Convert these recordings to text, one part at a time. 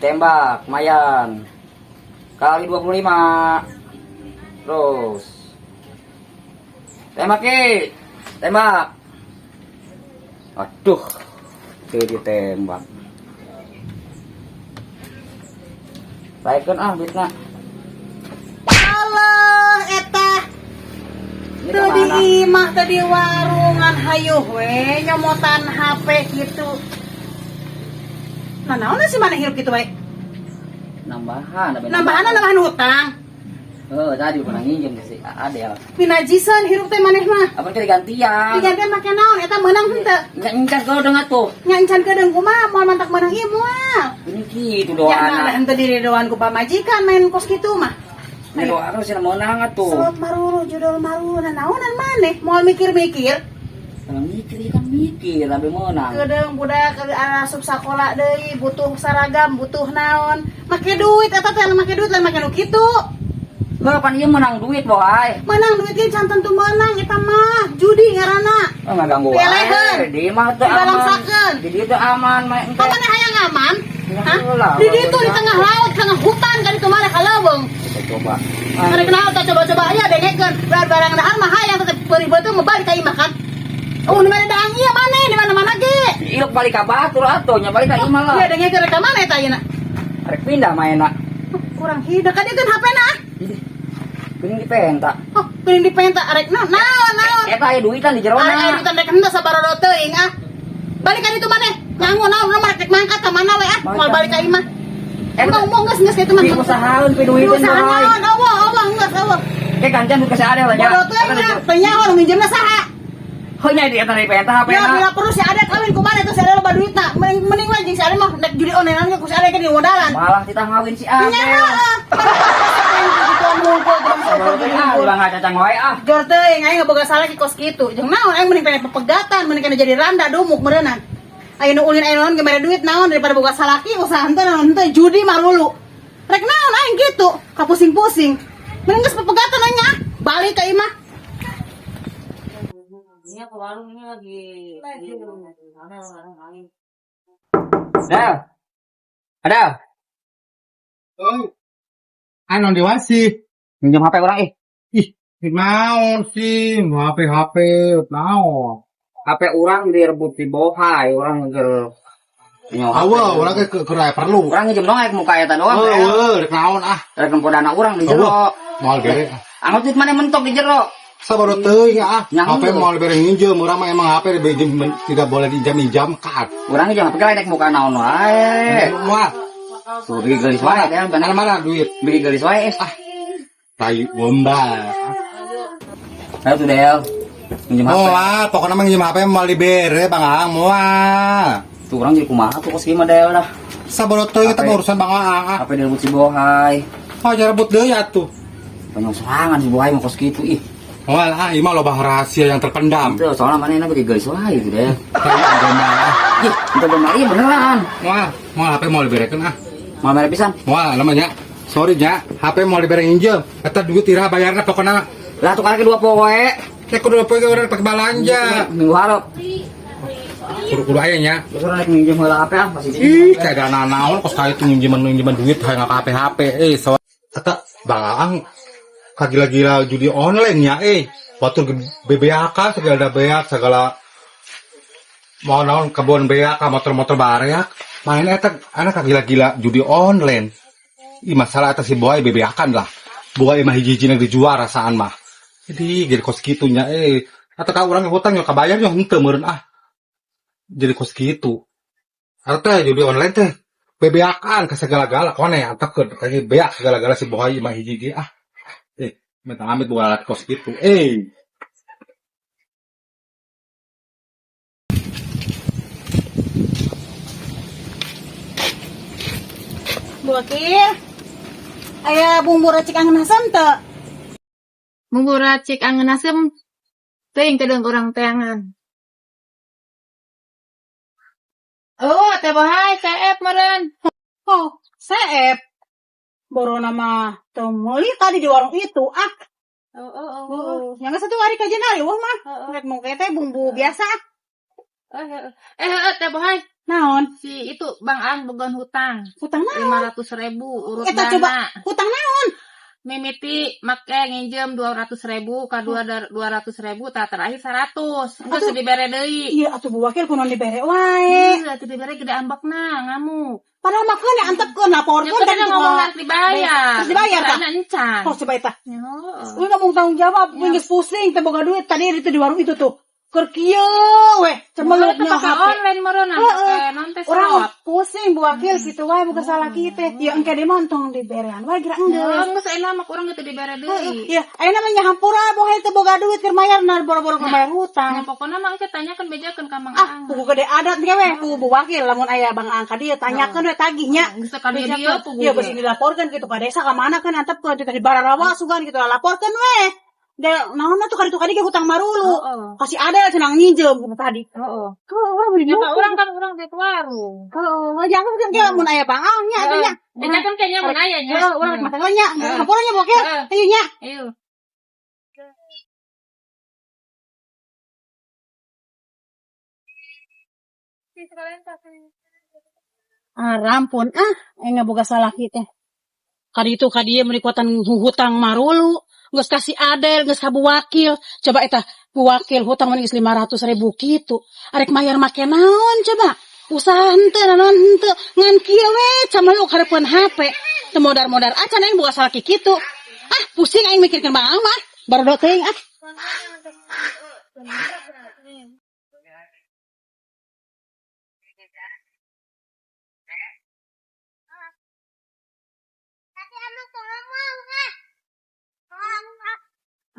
ditembak, lumayan. Kali 25. Terus. Tembak, Ki. Tembak. Aduh. Dia ditembak. Baikkan duitnya. Allah, eta. Tadi imah tadi warungan hayuh we nyomotan HP gitu. Nah, naon sih mana hirup gitu we? Nambahan Hutang. Tadi pernah nginjem si Adel. Pinajisan hirup teh maneh mah. Apa teh digantian? Digantian make naon eta meunang henteu. Nyancan godong atuh. Nyancan kedeung kumaha moal mantak meunang ieu moal. Ini kitu doa. Ya henteu diri doan ku pamajikan main kos kitu mah. Ini doa anu cenah meunang atuh. Sot maruru judul maruru naonan maneh moal mikir-mikir. Kalau mikir lebih meunang. Kedeung budak asup sakola deui butuh seragam, butuh naon. Make duit eta teh make duit lain make nu kitu. Pan ieu menang duit boy. Menang duit ge can tentu menang eta mah judi ngaranna. Ngaganggu wae. Di mah teu aman. Di dieu teu aman mah engke. Mana hayang aman? Hah? Di ditu di tengah laut, tengah hutan kan itu mana kaleuweung. Coba. Mari kenal teh coba-coba aya dengekeun. Barang dahar mah hayang teh beuri beuteung mah balik ka imah kan. Oh, di mana daang ieu maneh di mana-mana ge. Iluk balik ka batur atuh nya balik ka imah lah. Ya dengekeun ka mana eta ayeuna? Arek pindah maena. Kurang hideuk ka dieu HP-na. Kuning dipenta. Oh, kuning dipenta arek naon? Eta aya duitan di jerona. Aya duitan rek henteu sabarodo teuing ah. Balik ka ditu maneh. Nganggo naon rek mangkat ka mana we ah? Moal balik ka imah. Ngomong geus kitu mah. Usahaeun pi duitan boy. Usahaeun eueuh geus eueuh. Gantian duit ka si Adel nya. Bodoh teuing teh nyaho minjemna saha? Heunya di eta dipenta HP-na. Ya bila perlu si Adel kawin ku mana tuh si Adel loba duitna. Mending we jeung si Adel mah nek judi online ku si Adel ke di modalan. Malah kita ngawin si Adel. Ulah ngacacang wae ah. Jor teuing aing boga salah ki kos kitu. Jeung naon aing mending pengen pepegatan, mending kana jadi randa dumuk meureunnan. Aya nu ulin aya naon ge mere duit naon daripada boga salaki usaha henteu naon henteu judi marulu. Rek naon aing gitu, kapusing-pusing. Mending geus pepegatan anya, balik ka imah. Ini ke warung ini lagi. Ada. Oh. Anu diwasi. Minjem HP orang Ih, naon sih? HP naon? HP orang direbut di bohai, orang ngeueur. Awa, urang ge keur perlu. Orang nginjem dong muka eta doang. Rek naon ah? Rek nempodana urang di jero. Moal bere. Anggot duit mana mentok di jero. Sabar teuing ah. Yang HP moal bere nginjem, urang mah emang HP tidak boleh dijam kad. Urang nginjem HP rek muka naon wae. Moal. Tuh beli gelis wae ya, bener Mana duit? beli gelis wae ah. Tai bomba. Ayo tuh Del. Minjem HP. Moal, pokoknya mah nginjem HP moal dibere, Bang Ang. Moal. Tuh orang jadi kumaha tuh kos kieu mah Del dah. Sabar teuing kita urusan Bang Ang ah. HP direbut si bohai. Oh, rebut deui atuh. Banyak serangan si bohai mah kos kitu ih. Moal ah, ieu mah loba rahasia yang terpendam. Itu soalnya manehna beli gelis wae gitu deh. Ah. Ih, itu benar iya beneran. Moal HP mau diberekeun ah. Mau mere pisan. Moal namanya. Sorry nya, HP mau dibere nginjem. Eta duit iraha bayarna pokona. Lah tukar ke 2 poe. Teh kudu poe urang pake balanja. Minggu harap. Kudu aya nya. Terus naik minjem heula HP ah masih. Ih, kayak dana naon kos ka itu nginjeman duit hayang ka HP. So eta Bang kagila-gila judi online nya Batur BBAK segala beak segala mau naon kebun beak motor-motor bareak. Main eta anak kagila-gila judi online. Ih masalah eta si boy bebeakan lah. Boy mah hiji-hijina dijual rasaan mah. Jadi kos kitu nya eta ka urang hutang nya kabayar nya henteu meureun ah. Jadi kos kitu. Eta judi online teh bebeakan ka segala-gala kone antekeun kayak beak segala-gala si boy mah hiji-hiji ah. Minta amit buat kos kitu. Bokir. Aya bumbu racik angeun asam teu? Bumbu racik angeun asem teuing kedeung urang teangan. Oh, teh bohai saep meureun. Oh, saep. Borona mah teu meuli tadi di warung itu ah. Yang satu hari kajian hari wah mah. Rek mau teh bumbu biasa. Teh bohai Naon? Si itu Bang Ang bogan hutang Hutang naon? 500.000 urut Eta coba dana. hutang naon? Mimiti make nginjem 200.000 ka 200.000 tak terakhir 100. Geus dibere deui. Iya atuh Bu Wakil kunaon dibere wae. Iya, teu dibere gede ambekna ngamuk. Padahal mah kan antepkeun laporkeun Ya kan ngomong nanti dibayar. Terus dibayar tah? Karena encan. Oh coba eta. Yo. Lu ngomong tanggung jawab, geus pusing teh boga duit tadi itu di warung itu tuh. Keur kieu we, cemeluknya pakai HP. online meureunan pakai non teh Orang slot. pusing Bu Wakil kitu wae bukan salah kita. Ya engke di montong diberean wae geura enggeus. Geus enak mah urang teu dibere deui. Ya, ayeuna mah nyahampura bohe teu boga duit keur mayarna boro-boro keur bayar Nah, hutang. pokoknya mah engke tanyakeun bejakeun ka Mang Ah, Ang. pugu gede adat ge we, pugu Bu Wakil lamun aya Bang Angka dia tanyakeun we tagihnya. Geus ka dia pugu. Iya, geus dilaporkeun kitu ka desa ka mana kan antepkeun teh di Bararawa sugan kitu laporkeun we. Da naonna tuh kaditu kadi ge hutang marulu. Kasih ada cenah nginjem tadi. Heeh. Kalau beli Ya Pak, urang kan urang di warung. kalau jangan kan ge lamun aya Bang Ang nya atuh nya. Bejakeun kayaknya mun aya nya. Ya, urang rek matang nya. Hampura nya Bu Wakil. Ayo nya. Ayo. Ah, rampun. Enggak boga salah kita. Kadi itu kadi merikuatan hutang marulu. Geus kasih adel, geus ka Bu Wakil. Coba eta Bu Wakil hutang meuning 500.000 kitu. Arek mayar make naon coba? Usaha henteu naon henteu. Ngan kieu we cameluk hareupeun HP. Teu modar-modar acan aing boga salah kitu. Ah, pusing aing mikirkeun Bang Ang mah. Baru teuing ah.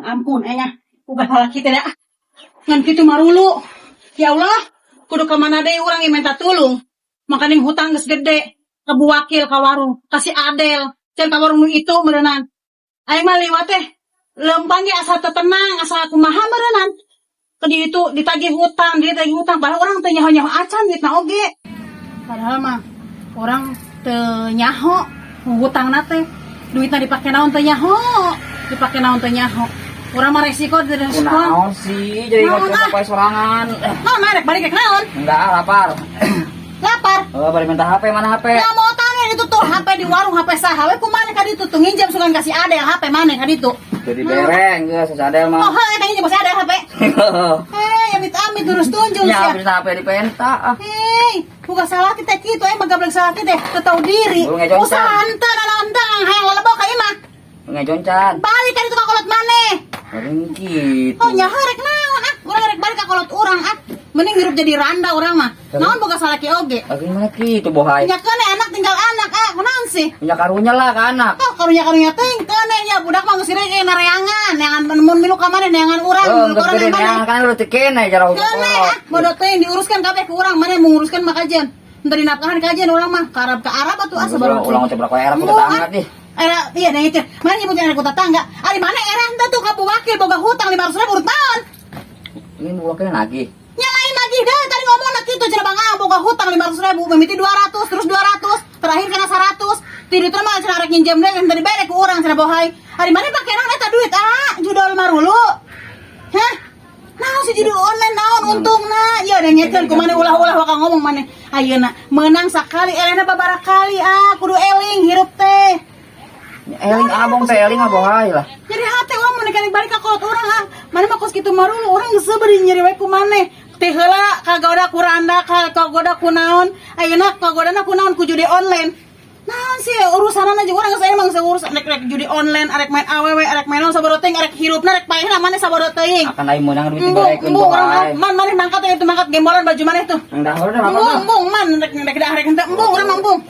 Ampun, bukan salah kita dah. Ngan kitu marulu. Ya Allah, kudu ka mana deui urang yang minta tulung. Makaning hutang geus gede. Ka Bu Wakil ka warung, kasih adel. Can ka warung itu meureunnan. Aing mah liwat teh lempang ge asa teu tenang, asa kumaha meureunnan. Kedi itu ditagih hutang, padahal orang teu nyaho-nyaho acan duitna oge. Padahal mah orang teu nyaho hutangna teh. Duitna dipake naon teu nyaho. Dipake naon teu nyaho. Urang mah resiko dari resiko. Naon sih jadi Naon, ngocok pakai sorangan. Naon rek balik ke naon? Enggak, lapar. Lapar. Oh, bari minta HP, mana HP? Ya mau tanya itu tuh HP di warung HP saha we kumaha ka ditu tuh nginjem sugan kasih ade HP mana ka ditu. Jadi bereng, geus sadel Oh, mah. heuh eta nginjem masih ada HP. Amit-amit terus tunjung Ya, sia. habis HP di penta. Hei, bukan salah kita kitu magablek salah kita teu tahu diri. Urang ngejoncan. Usaha henteu naon teh hayang lalebok ka ieu mah. Ngejoncan. Balik ka ditu ka kolot maneh. Paling gitu. Oh nya rek naon urang rek balik ka kolot urang mending hirup jadi randa urang mah. Naon boga salah ki oge. Lagi mana gitu bohai. Nya kene anak tinggal anak kunaon sih? Punya karunya lah ke anak. Oh karunya ting kene nya budak mah geus rege nareangan neangan mun milu ka maneh neangan urang Oh, milu ka enggak urang gede maneh. nih, kan udah tekene jarang Kene bodoh teh diuruskan kabeh ke urang maneh menguruskan mah kajian. Entar dinafkahan kajian urang mah ka Arab atuh asa baru. Ulang coba kau era kita tanggat nih. Era iya nah itu. Mana nyebutnya anak tetangga. Ari mana era henteu tuh ka Bu Wakil boga hutang 500.000 urut naon? Ini bukan lagi. Nyalain lagi deh tadi ngomong kitu cenah Bang Ang boga hutang 500.000 mimiti 200 terus 200 terakhir kena 100 ti ditu mah cenah rek nginjem deui tadi bere ku urang cenah bohai ari mana pake naon eta duit judol marulu hah naon si judul online naon untungna ya da nyekeun ku maneh ulah-ulah wakang ngomong maneh ayeuna meunang sakali elena babaraha kali kudu eling hirup teh Eling abang teh eling abohai lah. jadi hati orang mau nekani balik ka kolot urang mana mah kos kitu marulu urang geus seubeuh nyeri wae ku maneh teh heula kagoda ku randa kagoda ku naon ayeuna kagodana ku naon ku judi online naon sih urusanana jeung urang geus emang seurus rek judi online arek main awewe arek main naon saboro teuing arek hirupna rek paehna maneh saboro teuing Akan aing meunang duit dibarekeun bohai. man maneh mangkat itu mangkat gembolan baju maneh tuh Enggak udah apa embung embung man rek dah rek henteu embung urang mah embung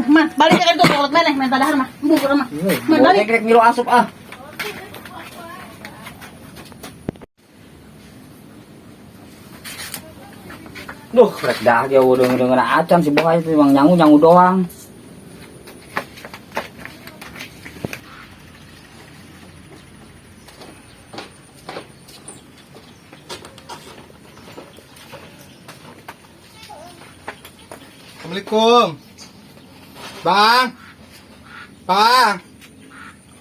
man balik ka itu kolot maneh minta dahar mah embung urang mah man balik Rek milu asup Duh, rek dah dia udah ngedengerin acan si bohai itu emang nyangu doang. Assalamualaikum. Bang. Bang.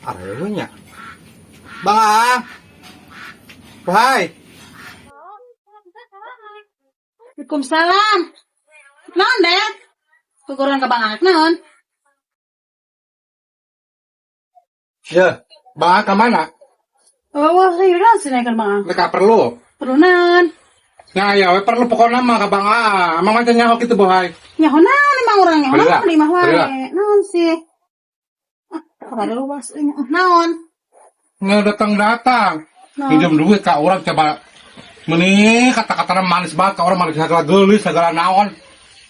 Areunya. Bang. Hai. Waalaikumsalam. Naon deh? Ukuran ka bang naon? Ya, Bang ke mana? Oh, sayuran sinakan bang. Mereka perlu. Perunan. Nah, ya, we perlu pokoknya mah ke Bang A. Emang macam nyaho gitu, bohay. Nyahonan emang orang nyahonan Beulah, di mah wae. beulah. Naon sih? Kada luas naon? Nggak datang. Naon? Pinjam duit ke orang coba. Meni kata-kata manis banget, ke orang manis segala gelis, segala naon.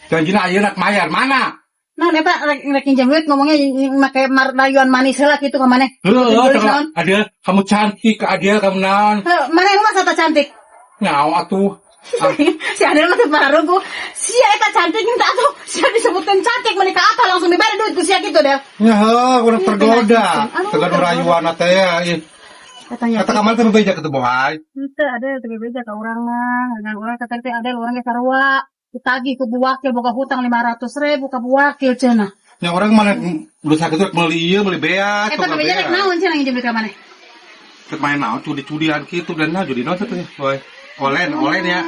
Janjina ayeuna nak mayar mana? Nah, eta rek pinjam duit ngomongnya make rayuan manis heula kitu ka maneh. Ada kamu cantik, ada kamu naon. Maneh mah sata cantik. Nyao atuh. Si Adel mah teu pararugu. Si eta cantik minta atuh, si disebutkeun cantik meuni ka apa langsung dibere duit ku sia kitu Del. Ya, udah tergoda. Tegan rayuan teh ya. Katanya. Kata kamar teh bebeja kitu bohay. Henteu Adel teu bebeja ka urang mah. Ngan urang kata teh Adel urang ge sarua. Ditagih ku bu wakil boga hutang 500.000 ka bu wakil cenah. Yang orang mana berusaha gitu beli ieu beli beat. Eta bebeja rek naon cenah nginjem duit ka maneh? Ket main naon cudi-cudian kitu dan nah judi naon teh boy. Olen ya.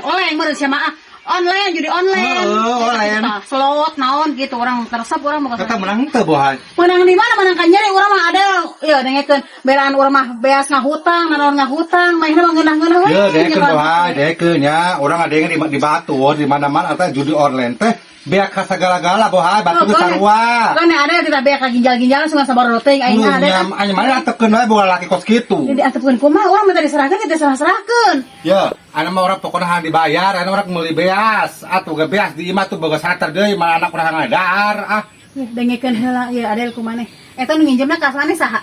Oleh meureun sia mah online judi online. Online. Slot naon gitu orang tersep urang boga. Kata menang teh bohay. Menang di mana menang kan nyari urang mah ada ya dengekeun belaan urang mah beas ngahutang naon ngahutang mah mah ngeunah-ngeunah we. Ya dekeun bohay, dekeun ya. Urang ada yang di batu di mana-mana eta judi online teh beak ka sagala-gala bohay batu ge sarua. Kan ada tidak beak ka ginjal-ginjalan sungan sabaraha teuing aing ada. Anya mana atepkeun we boga laki kos kitu. Jadi atepkeun kumaha urang minta diserahkeun kita serahkeun. Ya, anu mah urang pokona harus dibayar, anu urang meuli beas, atuh ge beas di imah tuh boga sater deui mah anak urang ngadar ah. Dengekeun heula ieu Adel ku maneh. Eta nu nginjemna ka maneh saha?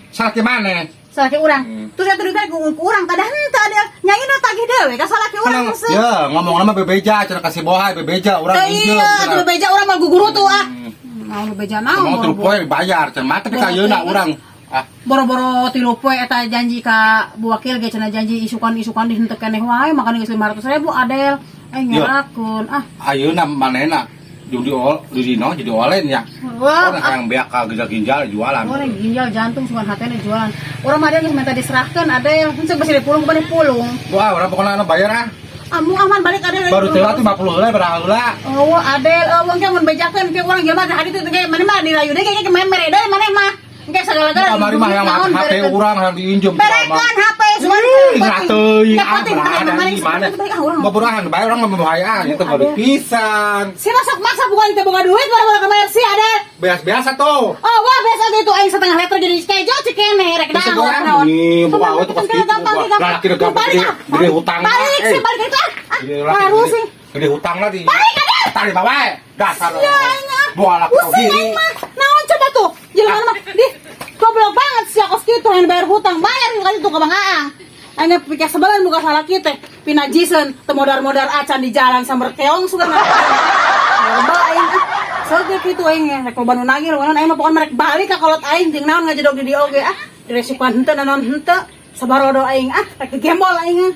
Salaki maneh. Salaki urang. Terus eta duit ku urang kada henteu Adel. Nyanyi na tagih dewe ka salaki urang geus. Ya, ngomong nama bebeja, cenah kasih bohay bebeja urang injeul. Iya, atuh bebeja urang mah guguru tuh ah. Naon bebeja naon? Mau 3 poe bayar cenah tapi ka ayeuna urang ah. Boro-boro 3 poe eta janji ka bu wakil ge cenah janji isukan dihenteu keneh wae makana geus 500.000 Adel. Aing ngerakeun ah. Ayeuna manehna jadi olen ya. Wah, orang yang beak ka ginjal jualan. orang ginjal jantung sungan hatena jualan. Urang mah ada geus minta diserahkeun Adel. Henteu bisi dipulung bani pulung. Wah, urang pokona anu bayar ah. Amu aman balik Adel. Baru teh 50 heula baraha heula. Oh, Adel, wong ge mun bejakeun ke urang jelema teh hadi teh ge maneh mah dirayu deui ge memere deui maneh mah. Engke segala-gala. Kamari mah yang HP urang yang diinjem. Berekan HP sugan. Ngateuing di mana? Baburahan bayar orang membahayaan itu baru pisan. Si masak bukan teh boga duit bara ka bayar si Adel. Biasa tuh. Oh, wah biasa gitu aing setengah liter jadi kejo cikene rek naon. Nih, bawa itu pas gitu. Laki udah gampang gede hutang. Balik sih balik itu ah. Harus sih. Gede hutang lagi. Balik Adel. Tari bawa. Dasar. Ya ingat. Bawa laki Pusing mah. Naon coba tuh? Jelema mah di goblok banget sih kos kitu yang bayar hutang. Bayar kali tuh ka Bang Aang. Aing pikir sebelan buka salah kita. Pinajisen teu modar-modar acan di jalan sambar keong sugan. Loba aing soge kitu aing rek loba nu nagih loba aing mah pokona merek balik ka kolot aing jeung naon ngajedog di oge ah. Diresikuan henteu naon henteu. Sabarodo aing ah rek gembol aing.